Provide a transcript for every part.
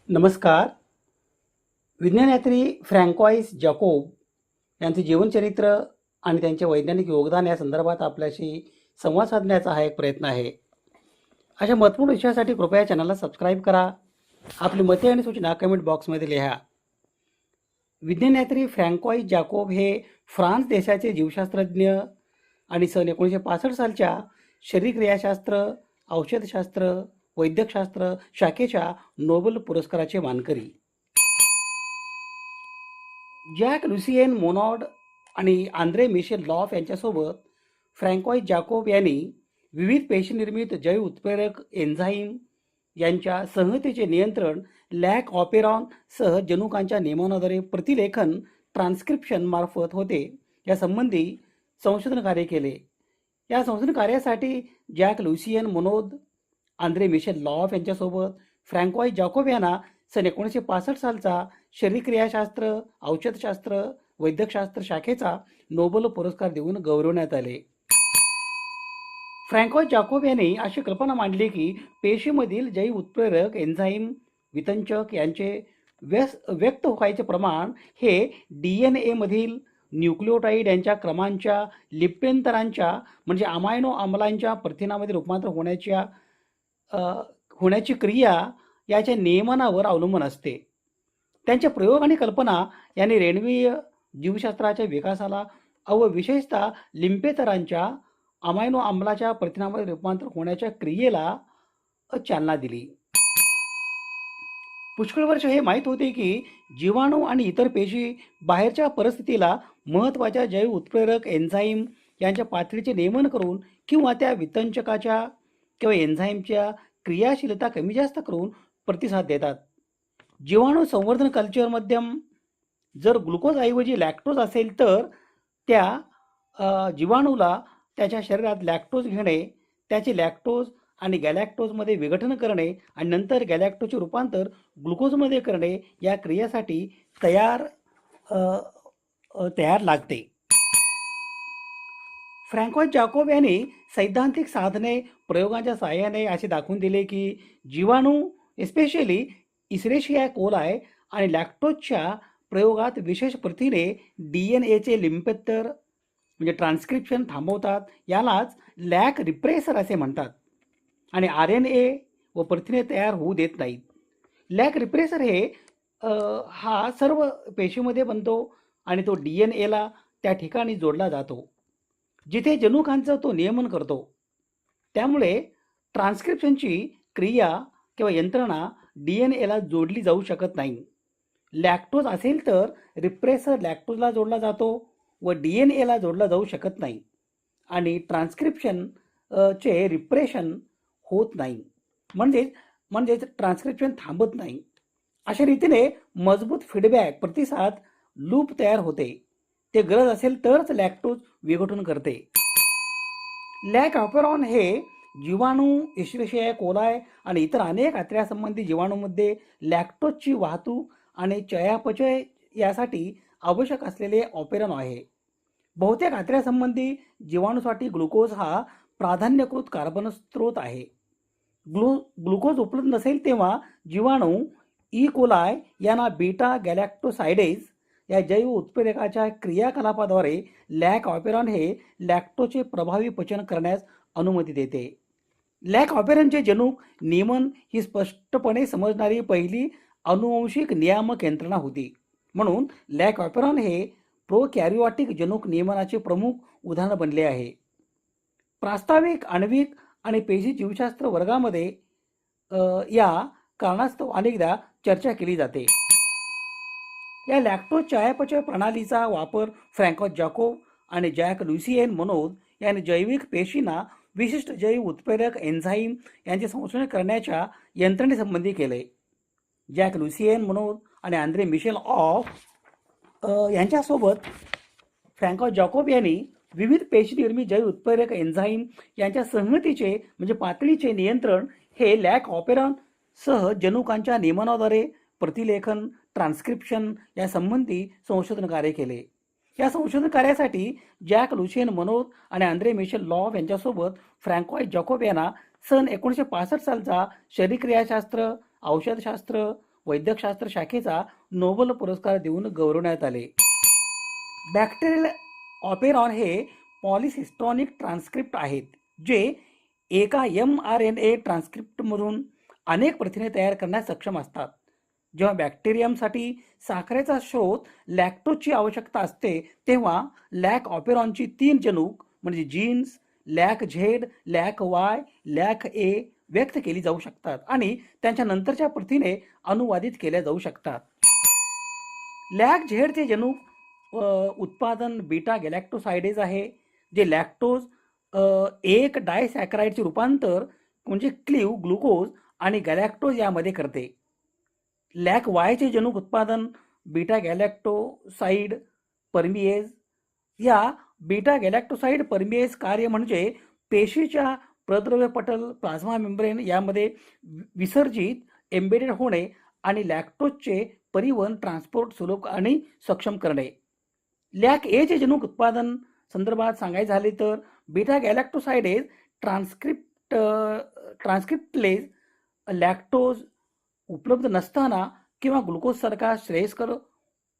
नमस्कार. विज्ञानयात्री फ्रँकॉईस जॅकोब यांचे जीवनचरित्र आणि त्यांचे वैज्ञानिक योगदान या संदर्भात आपल्याशी संवाद साधण्याचा हा एक प्रयत्न आहे. अशा महत्त्वपूर्ण विषयासाठी कृपया चॅनलला सबस्क्राईब करा. आपली मते आणि सूचना कमेंट बॉक्समध्ये लिहा. विज्ञानयात्री फ्रँकॉईस जॅकोब हे फ्रान्स देशाचे जीवशास्त्रज्ञ आणि सन 1965 सालच्या शरीरक्रियाशास्त्र, औषधशास्त्र, वैद्यकशास्त्र शाखेच्या नोबेल पुरस्काराचे मानकरी. जॅक लुसियन मोनॉड आणि आंद्रे मिशेल लॉफ यांच्यासोबत फ्रँकॉईस जॅकोब यांनी विविध पेशीनिर्मित जैव उत्प्रेरक एन्झाईम यांच्या संहतेचे नियंत्रण लॅक ऑपेरॉन सह जनुकांच्या नियमनाद्वारे प्रतिलेखन ट्रान्स्क्रिप्शन मार्फत होते यासंबंधी संशोधन कार्य केले. या संशोधन कार्यासाठी Jacques Lucien Monod, André Michel Lwoff यांच्यासोबत फ्रँकॉईस जॅकोब यांना सन 1965 सालचा शरीरक्रियाशास्त्र, औषधशास्त्र, वैद्यकशास्त्र शाखेचा नोबेल पुरस्कार देऊन गौरवण्यात आले. फ्रँकॉईस जॅकोब यांनी अशी कल्पना मांडली की पेशीमधील जैव उत्प्रेरक एन्झाईम वितंचक यांचे व्यक्त व्हायचे प्रमाण हे DNA मधील न्यूक्लिओटाईड यांच्या क्रमांच्या लिप्यंतरांच्या म्हणजे अमायनो आम्लांच्या प्रथिनामध्ये रूपांतर होण्याची क्रिया याच्या नियमनावर अवलंबून असते. त्यांच्या प्रयोग आणि कल्पना यांनी रेणवीय जीवशास्त्राच्या विकासाला व विशेषतः लिंपेतरांच्या अमायनो आम्लाच्या प्रथिनामध्ये रूपांतर होण्याच्या क्रियेला चालना दिली. पुष्कळ वर्ष हे माहीत होते की जीवाणू आणि इतर पेशी बाहेरच्या परिस्थितीला महत्त्वाच्या जैव उत्प्रेरक एन्झाईम यांच्या पातळीचे नियमन करून किंवा त्या वितंचकाच्या किंवा एन्झाईमच्या क्रियाशीलता कमी जास्त करून प्रतिसाद देतात. जीवाणू संवर्धन कल्चर माध्यम जर ग्लुकोजऐवजी लॅक्टोज असेल तर त्या जीवाणूला त्याच्या शरीरात लॅक्टोज घेणे, त्याचे लॅक्टोज आणि गॅलॅक्टोजमध्ये विघटन करणे आणि नंतर गॅलॅक्टोजचे रूपांतर ग्लुकोजमध्ये करणे या क्रियेसाठी तयार लागते. फ्रँकॉईस जॅकोब यांनी सैद्धांतिक साधने प्रयोगांच्या सहाय्याने असे दाखवून दिले की जीवाणू एस्पेशली इसेरिशिया कोलाई आणि लॅक्टोजच्या प्रयोगात विशेष प्रथिने DNAचे लिंपेतर म्हणजे ट्रान्स्क्रिप्शन थांबवतात. यालाच लॅक रिप्रेसर असे म्हणतात आणि RNA व प्रथिने तयार होऊ देत नाहीत. लॅक रिप्रेसर हे हा सर्व पेशीमध्ये बनतो आणि तो DNAला त्या ठिकाणी जोडला जातो जिथे जनुकांचं तो नियमन करतो. त्यामुळे ट्रान्स्क्रिप्शनची क्रिया किंवा यंत्रणा DNAला जोडली जाऊ शकत नाही. लॅक्टोज असेल तर रिप्रेसर लॅक्टोजला जोडला जातो व DNAला जोडला जाऊ शकत नाही आणि ट्रान्स्क्रिप्शन चे रिप्रेशन होत नाही, म्हणजेच ट्रान्स्क्रिप्शन थांबत नाही. अशा रीतीने मजबूत फीडबॅक प्रतिसाद लूप तयार होते. ते गरज असेल तरच लॅक्टोज विघटन करते. लॅक ऑपेरॉन हे जीवाणू, इशरिशिया कोलाई आणि इतर अनेक आतड्यासंबंधी जीवाणूमध्ये लॅक्टोजची वाहतूक आणि चयापचय यासाठी आवश्यक असलेले ऑपेरॉन आहे. बहुतेक आतड्यासंबंधी जीवाणूसाठी ग्लुकोज हा प्राधान्यकृत कार्बन स्रोत आहे. ग्लुकोज उपलब्ध नसेल तेव्हा जीवाणू कोलाई यांना बीटा गॅलॅक्टोसाइडेज या जैव उत्प्रेरकाच्या क्रियाकलापाद्वारे लॅक ऑपेरॉन हे लॅक्टोजचे प्रभावी पचन करण्यास अनुमती देते. लॅक ऑपेरॉनचे जनुक नियमन ही स्पष्टपणे समजणारी पहिली अनुवांशिक नियामक यंत्रणा होती. म्हणून लॅक ऑपेरॉन हे प्रोकॅरियोटिक जनुक नियमनाचे प्रमुख उदाहरण बनले आहे. प्रास्ताविक, आण्विक आणि पेशी जीवशास्त्र वर्गामध्ये या कारणास्तव अनेकदा चर्चा केली जाते. या लॅक्टोज चयापचय प्रणालीचा वापर फ्रँकॉईस जॅकोब आणि जॅक लुसियन मोनोद यांनी जैविक पेशींना विशिष्ट जैव उत्प्रेरक एन्झाईम यांचे संशोधन करण्याच्या यंत्रणेसंबंधी केले. जॅक लुसियन मोनोद आणि आंद्रे मिशेल लॉफ यांच्यासोबत फ्रँकॉईस जॅकोब यांनी विविध पेशीनिर्मित जैव उत्प्रेरक एन्झाईम यांच्या संहतीचे म्हणजे पातळीचे नियंत्रण हे लॅक ऑपेरॉन सह जनुकांच्या नियमनाद्वारे प्रतिलेखन, ट्रान्स्क्रिप्शन या संबंधी संशोधन कार्य केले. या संशोधन कार्यासाठी जॅक लुसियन मोनोद आणि आंद्रे मिशेल लॉफ यांच्यासोबत फ्रँकॉईस जॅकोब यांना सन 1965 सालचा शरीरक्रियाशास्त्र, औषधशास्त्र, वैद्यकशास्त्र शाखेचा नोबेल पुरस्कार देऊन गौरवण्यात आले. बॅक्टेरियल ऑपेरॉन हे पॉलिसिस्टॉनिक ट्रान्सक्रिप्ट आहेत, जे एका mRNA ट्रान्सक्रिप्टमधून अनेक प्रथिने तयार करण्यास सक्षम असतात. जेव्हा बॅक्टेरियमसाठी साखरेचा स्रोत लॅक्टोजची आवश्यकता असते, तेव्हा लॅक ऑपेरॉनची 3 जनुक म्हणजे genes lac Z, lac Y, lac A व्यक्त केली जाऊ शकतात आणि त्यांच्या नंतरच्या प्रथिने अनुवादित केल्या जाऊ शकतात. लॅक झेडचे जनुक उत्पादन बीटा गॅलॅक्टोसाइडेज आहे, जे लॅक्टोज एक डायसॅकराइडचे रूपांतर म्हणजे क्लीव ग्लुकोज आणि गॅलॅक्टोज यामध्ये करते. लॅक वायचे जनुक उत्पादन बीटा गॅलॅक्टोसाइड परमिएज. या बीटा गॅलॅक्टोसाइड परमिएज कार्य म्हणजे पेशीच्या प्रद्रव्य पटल प्लाझ्मा मेम्ब्रेन यामध्ये विसर्जित एम्बेडेड होणे आणि लॅक्टोजचे परिवहन ट्रान्सपोर्ट सुलभ आणि सक्षम करणे. लॅक एचे जनुक उत्पादन संदर्भात सांगायचे झाले तर बीटा गॅलॅक्टोसाइडेज ट्रान्सक्रिप्टलेज लॅक्टोज उपलब्ध नसताना किंवा ग्लुकोजसारखा श्रेयस्कर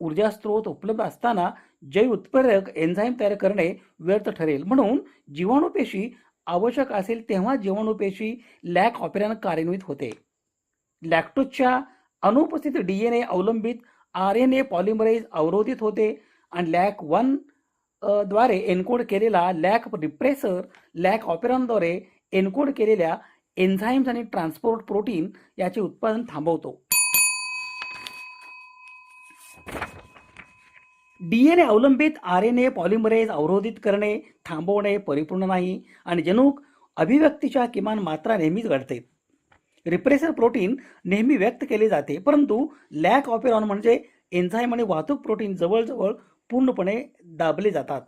ऊर्जा स्रोत उपलब्ध असताना जैव उत्प्रेरक एन्झाईम तयार करणे व्यर्थ ठरेल. म्हणून जीवाणूपेशी आवश्यक असेल तेव्हा जीवाणूपेशी लॅक ऑपेरॉन कार्यान्वित होते. लॅक्टोजच्या अनुपस्थित DNA अवलंबित RNA पॉलिमरेज अवरोधित होते आणि लॅक 1 द्वारे एन्कोड केलेला लॅक रिप्रेसर लॅक ऑपेरॉनद्वारे एन्कोड केलेल्या एन्झाईम्स आणि ट्रान्सपोर्ट प्रोटीन याचे उत्पादन थांबवतो. DNA अवलंबित RNA पॉलिमरेज अवरोधित करणे, थांबवणे परिपूर्ण नाही आणि जनुक अभिव्यक्तीच्या किमान मात्रा नेहमीच घडते. रिप्रेसर प्रोटीन नेहमी व्यक्त केले जाते, परंतु लॅक ऑपेरॉन म्हणजे एन्झाईम आणि वाहतूक प्रोटीन जवळजवळ पूर्णपणे दाबले जातात,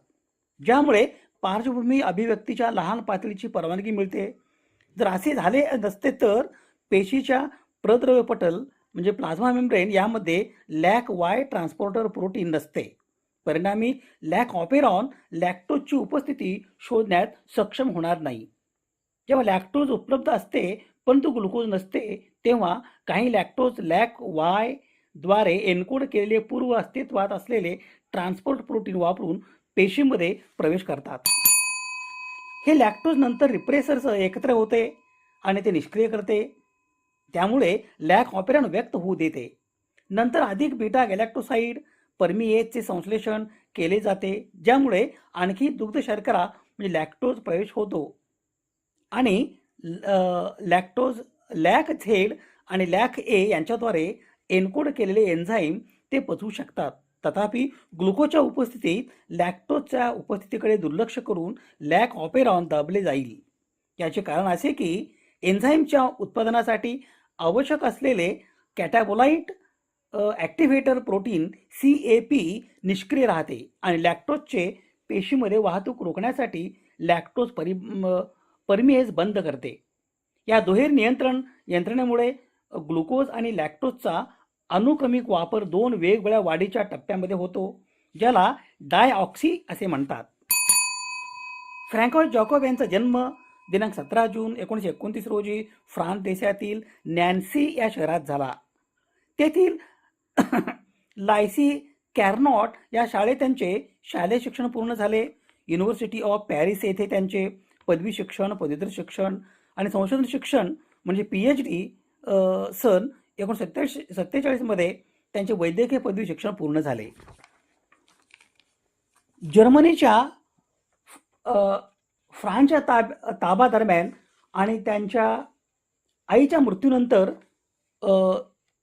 ज्यामुळे पार्श्वभूमी अभिव्यक्तीच्या लहान पातळीची परवानगी मिळते. जर असे झाले नसते तर पेशीच्या प्रद्रव्य पटल म्हणजे प्लाझ्मा मेम्ब्रेन यामध्ये लॅक वाय ट्रान्सपोर्टर प्रोटीन नसते. परिणामी लॅक ऑपेरॉन लॅक्टोजची उपस्थिती शोधण्यात सक्षम होणार नाही. जेव्हा लॅक्टोज उपलब्ध असते परंतु ग्लुकोज नसते, तेव्हा काही लॅक्टोज लॅक वाय द्वारे एन्कोड केलेले पूर्व अस्तित्वात असलेले ट्रान्सपोर्ट प्रोटीन वापरून पेशीमध्ये प्रवेश करतात. हे लॅक्टोज नंतर रिप्रेसरसह एकत्र होते आणि ते निष्क्रिय करते, त्यामुळे लॅक ऑपेरॉन व्यक्त होऊ देते. नंतर अधिक बीटा गॅलॅक्टोसाइड परमिएजचे संश्लेषण केले जाते, ज्यामुळे आणखी दुग्ध शर्करा म्हणजे लॅक्टोज प्रवेश होतो आणि लॅक्टोज लॅक झेड आणि लॅक ए यांच्याद्वारे एन्कोड केलेले एन्झाईम ते पचवू शकतात. तथापि ग्लुकोजच्या उपस्थितीत लॅक्टोजच्या उपस्थितीकडे दुर्लक्ष करून लॅक ऑपेरॉन दाबले जाईल. याचे कारण असे की एन्झाईमच्या उत्पादनासाठी आवश्यक असलेले कॅटाबोलाइट ॲक्टिव्हेटर प्रोटीन CAP निष्क्रिय राहते आणि लॅक्टोजचे पेशीमध्ये वाहतूक रोखण्यासाठी लॅक्टोज परमिएज बंद करते. या दुहेरी नियंत्रण यंत्रणेमुळे ग्लुकोज आणि लॅक्टोजचा अनुक्रमिक वापर 2 वेगवेगळ्या वाढीच्या टप्प्यामध्ये होतो, ज्याला डायऑक्सी असे म्हणतात. फ्रँकोइस जॅकोब यांचा जन्म दिनांक 17 जून 1929 रोजी फ्रान्स देशातील नॅन्सी या शहरात झाला. तेथील लायसी कॅर्नॉट या शाळेत त्यांचे शालेय शिक्षण पूर्ण झाले. युनिव्हर्सिटी ऑफ पॅरिस येथे त्यांचे पदवी शिक्षण, पदव्युत्तर शिक्षण आणि संशोधन शिक्षण म्हणजे PhD सन 1947 मध्ये त्यांचे वैद्यकीय पदवी शिक्षण पूर्ण झाले. जर्मनीच्या फ्रान्सच्या ताबा दरम्यान आणि त्यांच्या आईच्या मृत्यूनंतर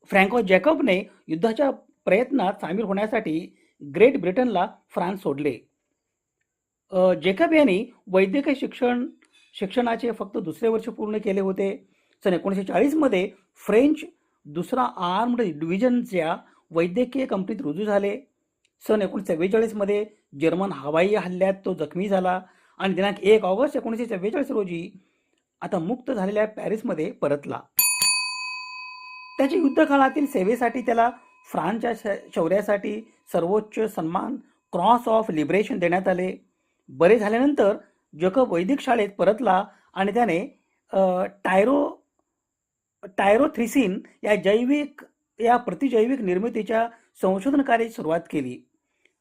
फ्रँकोइस जॅकोबने युद्धाच्या प्रयत्नात सामील होण्यासाठी ग्रेट ब्रिटनला फ्रान्स सोडले. जॅकोब यांनी वैद्यकीय शिक्षणाचे फक्त दुसरे वर्ष पूर्ण केले होते. सन 1940 मध्ये फ्रेंच दुसरा आर्म्ड डिव्हिजनच्या वैद्यकीय कंपनीत रुजू झाले. सन 1944 मध्ये जर्मन हवाई हल्ल्यात तो जखमी झाला आणि दिनांक 1 ऑगस्ट 1944 रोजी आता मुक्त झालेल्या पॅरिसमध्ये परतला. त्याच्या युद्धकाळातील सेवेसाठी त्याला फ्रान्सच्या शौर्यासाठी सर्वोच्च सन्मान क्रॉस ऑफ लिबरेशन देण्यात आले. बरे झाल्यानंतर जॅकोब वैदिक शाळेत परतला आणि त्याने टायरोथ्रिसिन या या प्रतिजैविक निर्मितीच्या संशोधन कार्याची सुरुवात केली.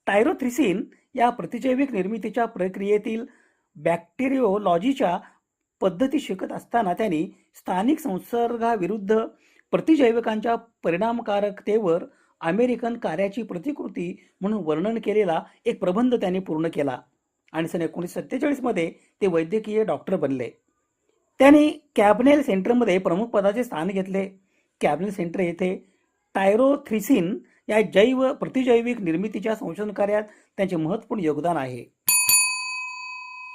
टायरोथ्रिसिन या प्रतिजैविक निर्मितीच्या प्रक्रियेतील बॅक्टेरिओलॉजीच्या पद्धती शिकत असताना त्यांनी स्थानिक संसर्गाविरुद्ध प्रतिजैविकांच्या परिणामकारकतेवर अमेरिकन कार्याची प्रतिकृती म्हणून वर्णन केलेला एक प्रबंध त्यांनी पूर्ण केला आणि सन 1947 मध्ये ते वैद्यकीय डॉक्टर बनले. त्यांनी कॅबनेल सेंटरमध्ये प्रमुख पदाचे स्थान घेतले. कॅबनेल सेंटर येथे टायरोथ्रिसिन या प्रतिजैविक निर्मितीच्या संशोधन कार्यात त्यांचे महत्त्वपूर्ण योगदान आहे.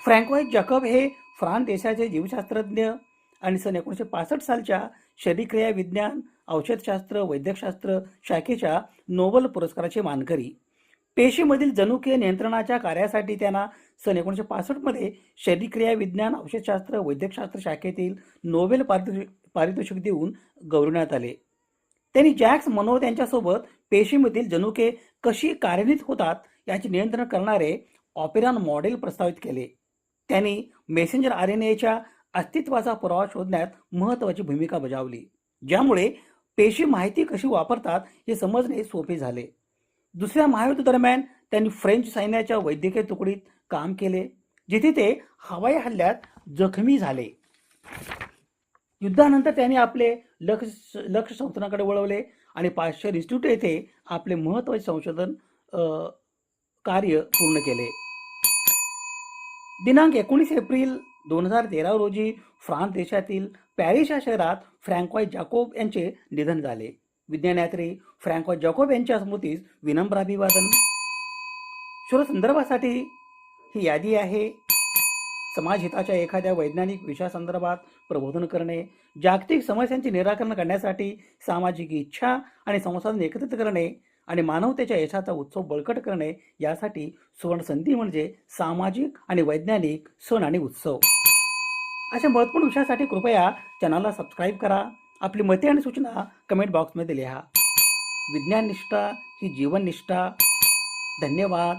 फ्रँकोइस जॅकोब हे फ्रान्स देशाचे जीवशास्त्रज्ञ आणि सन 1965 सालच्या शरीरक्रिया विज्ञान, औषधशास्त्र, वैद्यकशास्त्र शाखेच्या नोबेल पुरस्काराचे मानकरी. पेशीमधील जनुकीय नियंत्रणाच्या कार्यासाठी त्यांना सन 1965 मध्ये शरीरक्रिया विज्ञान, औषधशास्त्र, वैद्यकशास्त्र शाखेतील नोबेल पारितोषिक देऊन गौरवण्यात आले. त्यांनी जॅक्स मनोद यांच्यासोबत पेशीमधील जनुके कशी कार्यान्वित होतात याचे नियंत्रण करणारे ऑपेरॉन मॉडेल प्रस्तावित केले. त्यांनी मेसेंजर RNAच्या अस्तित्वाचा पुरावा शोधण्यात महत्त्वाची भूमिका बजावली, ज्यामुळे पेशी माहिती कशी वापरतात हे समजणे सोपे झाले. दुसऱ्या महायुद्ध दरम्यान त्यांनी फ्रेंच सैन्याच्या वैद्यकीय तुकडीत काम केले, जिथे ते हवाई हल्ल्यात जखमी झाले. युद्धानंतर त्यांनी आपले लक्ष संशोधनाकडे वळवले आणि पाश्चर इन्स्टिट्यूट येथे आपले महत्त्वाचे संशोधन कार्य पूर्ण केले. दिनांक 19 एप्रिल 2013 रोजी फ्रान्स देशातील पॅरिस या शहरात फ्रँकोइस जॅकोब यांचे निधन झाले. विज्ञानयात्री फ्रँकोइस जॅकोब यांच्या स्मृतीस विनम्र अभिवादन. शोधसंदर्भासाठी ही यादी आहे. समाजहिताच्या एखाद्या वैज्ञानिक विषयासंदर्भात प्रबोधन करणे, जागतिक समस्यांचे निराकरण करण्यासाठी सामाजिक इच्छा आणि संसाधन एकत्रित करणे आणि मानवतेच्या यशाचा उत्सव बळकट करणे यासाठी सुवर्णसंधी म्हणजे सामाजिक आणि वैज्ञानिक सण आणि उत्सव. अशा महत्त्वपूर्ण विषयासाठी कृपया चॅनलला सबस्क्राईब करा. आपली मते आणि सूचना कमेंट बॉक्समध्ये लिहा. विज्ञान निष्ठा ही जीवन निष्ठा. धन्यवाद.